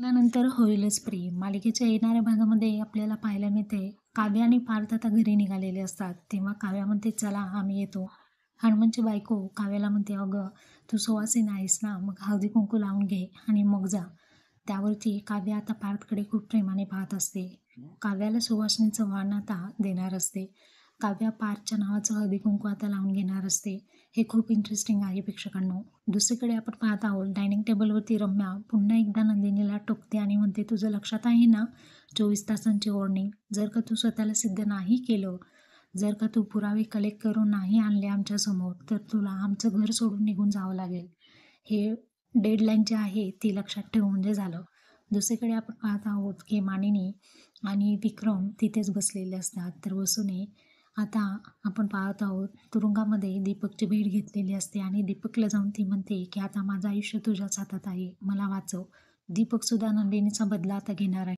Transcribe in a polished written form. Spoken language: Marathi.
त्यानंतर होईलच प्रेम मालिकेच्या येणाऱ्या भागामध्ये आपल्याला पाहायला मिळते काव्य आणि पार्थ आता घरी निघालेले असतात. तेव्हा काव्या म्हणते, चला आम्ही येतो. हनुमानची बायको काव्याला म्हणते, अगं तू सुवासीन आहेस ना, मग हळदी कुंकू लावून घे आणि मग जा. त्यावरती काव्य आता पार्थकडे खूप प्रेमाने पाहत असते. काव्याला सुवासिनीचं वाण आता देणार असते. काव्या पार्थच्या नावाचं हळदी कुंकू आता लावून घेणार असते. हे खूप इंटरेस्टिंग आहे प्रेक्षकांनो. दुसरीकडे आपण पाहत आहोत डायनिंग टेबलवरती रम्या पुन्हा एकदा नंदिनीला टोकते आणि म्हणते, तुझं लक्षात आहे ना 24 तासांची वॉर्निंग. जर का तू स्वतःला सिद्ध नाही केलं, जर का तू पुरावे कलेक्ट करून नाही आणले आमच्यासमोर, तर तुला आमचं घर सोडून निघून जावं लागेल. हे डेडलाईन जी आहे ती लक्षात ठेव म्हणजे झालं. दुसरीकडे आपण पाहत आहोत की मानिनी आणि विक्रम तिथेच बसलेले असतात. तर वसूने आता आपण पाहत आहोत तुरुंगामध्ये दीपकची भेट घेतलेली असते आणि दीपकला जाऊन ती म्हणते की आता माझं आयुष्य तुझ्याच हातात आहे, मला वाचव. दीपक सुद्धा नंदिनीचा बदला आता घेणार आहे.